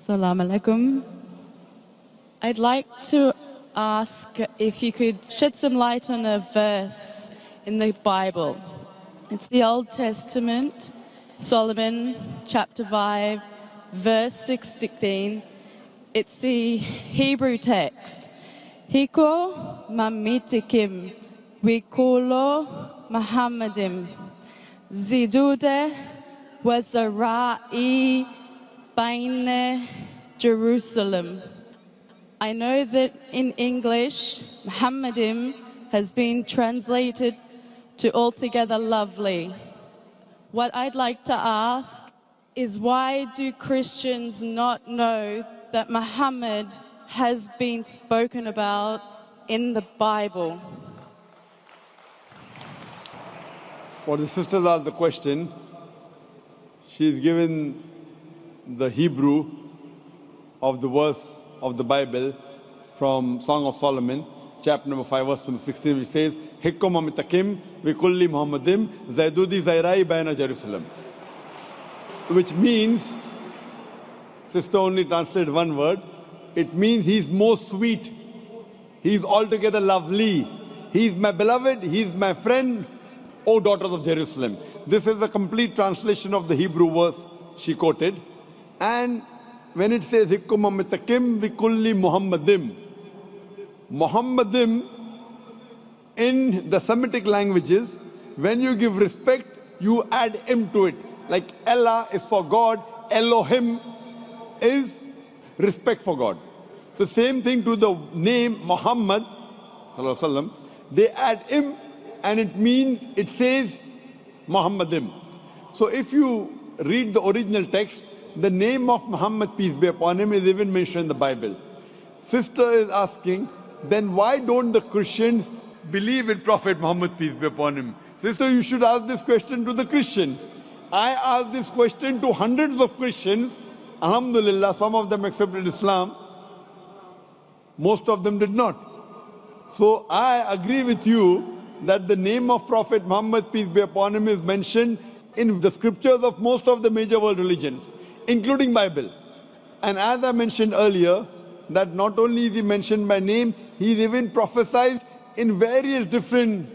Assalamu alaikum. I'd like to ask if you could shed some light on a verse in the Bible. It's the Old Testament, Solomon chapter 5, verse 16. It's the Hebrew text. Hiko mamitikim wikulo Muhammadim zidude wazarai baine Jerusalem. I know that in English, Muhammadim has been translated to altogether lovely. What I'd like to ask is, why do Christians not know that Muhammad has been spoken about in the Bible? Well, the sisters asked the question. She's given the Hebrew of the verse of the Bible from Song of Solomon, chapter number 5, verse number 16, which says, Hikkum amitakim vikulli Muhammadim zaidudi zairai baina Jerusalem. Which means, sister only translated one word, it means he's most sweet, he's altogether lovely, he's my beloved, he's my friend, O daughters of Jerusalem. This is a complete translation of the Hebrew verse she quoted. And when it says Hikkum amitakim vikulli Muhammadim, Muhammadim in the Semitic languages, when you give respect, you add im to it. Like Allah is for God, Elohim is respect for God. The same thing to the name Muhammad, they add im, and it means, it says Muhammadim. So if you read the original text, the name of Muhammad, peace be upon him, is even mentioned in the Bible. Sister is asking, then why don't the Christians believe in Prophet Muhammad, peace be upon him? Sister, you should ask this question to the Christians. I asked this question to hundreds of Christians. Alhamdulillah, some of them accepted Islam. Most of them did not. So I agree with you that the name of Prophet Muhammad, peace be upon him, is mentioned in the scriptures of most of the major world religions, including Bible. And as I mentioned earlier, that not only is he mentioned by name, he is even prophesied in various different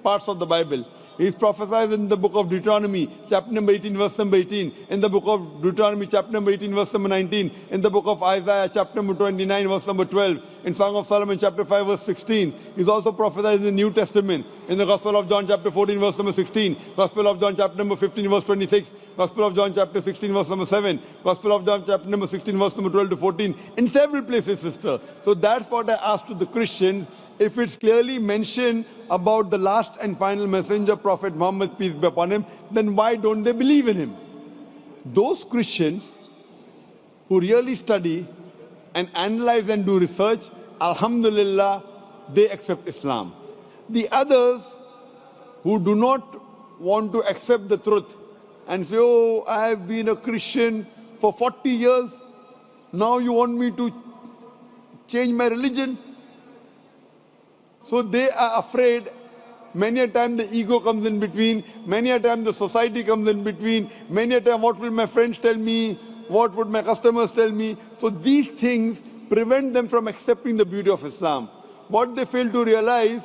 parts of the Bible. He is prophesied in the book of Deuteronomy, chapter number 18, verse number 18. In the book of Deuteronomy, chapter number 18, verse number 19. In the book of Isaiah, chapter number 29, verse number 12. In Song of Solomon, chapter 5, verse 16. He is also prophesied in the New Testament. In the Gospel of John, chapter 14, verse number 16. Gospel of John, chapter number 15, verse 26. Gospel of John, chapter 16, verse number 7. Gospel of John, chapter number 16, verse number 12 to 14. In several places, sister. So that's what I asked to the Christians. If it's clearly mentioned about the last and final messenger, Prophet Muhammad, peace be upon him, then why don't they believe in him? Those Christians who really study and analyze and do research, alhamdulillah, they accept Islam. The others who do not want to accept the truth and say, oh, I have been a Christian for 40 years, now you want me to change my religion? So they are afraid. Many a time the ego comes in between. Many a time the society comes in between. Many a time, what will my friends tell me? What would my customers tell me? So these things prevent them from accepting the beauty of Islam. What they fail to realize,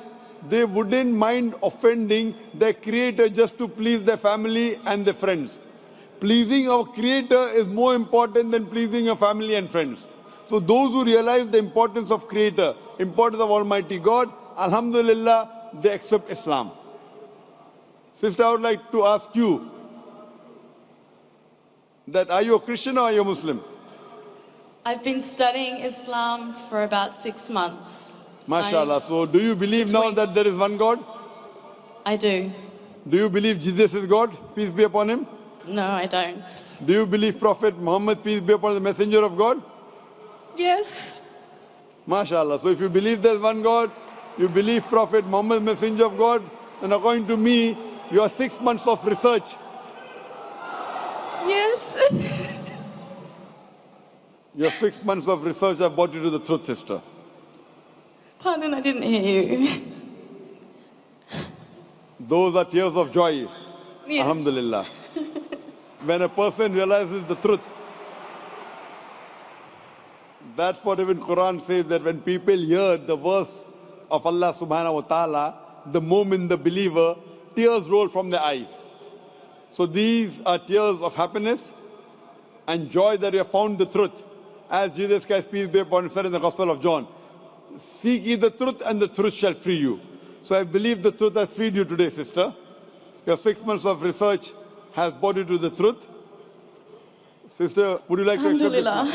they wouldn't mind offending their Creator just to please their family and their friends. Pleasing our Creator is more important than pleasing your family and friends. So those who realize the importance of Creator, importance of Almighty God, alhamdulillah, they accept Islam. Sister, I would like to ask you that, are you a Christian or are you a Muslim? I've been studying Islam for about 6 months. MashaAllah. So do you believe now that there is one God? I do. Do you believe Jesus is God? Peace be upon him. No, I don't. Do you believe Prophet Muhammad, peace be upon him, the messenger of God? Yes. MashaAllah. So if you believe there's one God, you believe Prophet Muhammad, messenger of God, then according to me, your 6 months of research. Yes. Your 6 months of research have brought you to the truth, sister. Pardon, I didn't hear you. Those are tears of joy. Yeah. Alhamdulillah. When a person realizes the truth, That's what even Quran says, that when people hear the verse of Allah subhanahu wa ta'ala, the moment the believer, tears roll from their eyes. So these are tears of happiness and joy that you have found the truth. As Jesus Christ, peace be upon him, said in the Gospel of John, seek ye the truth and the truth shall free you. So I believe the truth has freed you today, sister. Your 6 months of research has brought you to the truth. Sister, would you like to accept Islam?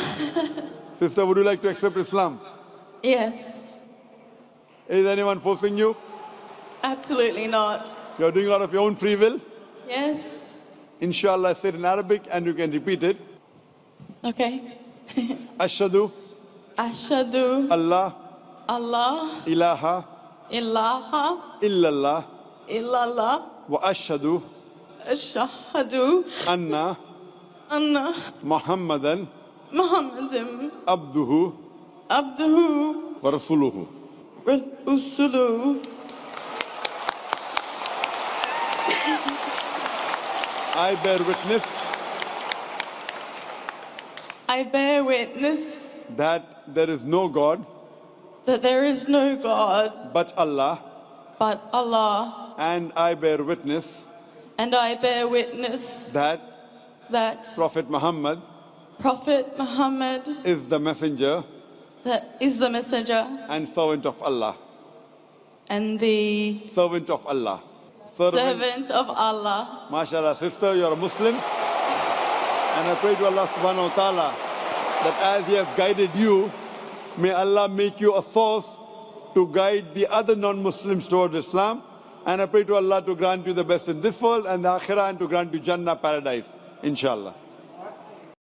Sister, would you like to accept Islam? Yes. Is anyone forcing you? Absolutely not. You're doing it out of your own free will? Yes. Inshallah, say it in Arabic and you can repeat it. Okay. Ashhadu Ashhadu Allah Allah ilaha ilaha illallah illallah wa ashhadu ashhadu anna anna Muhammadan Muhammadan abduhu abduhu wa rasuluhu. rusuluhu. I bear witness that there is no God that there is no God but Allah, but Allah, and I bear witness and I bear witness that that Prophet Muhammad Prophet Muhammad is the messenger that is the messenger and servant of Allah. and the Servant of Allah. servant of Allah. MashaAllah, sister, you're a Muslim. And I pray to Allah subhanahu wa ta'ala that as He has guided you, may Allah make you a source to guide the other non-Muslims towards Islam. And I pray to Allah to grant you the best in this world and the Akhirah, and to grant you Jannah, paradise, inshallah.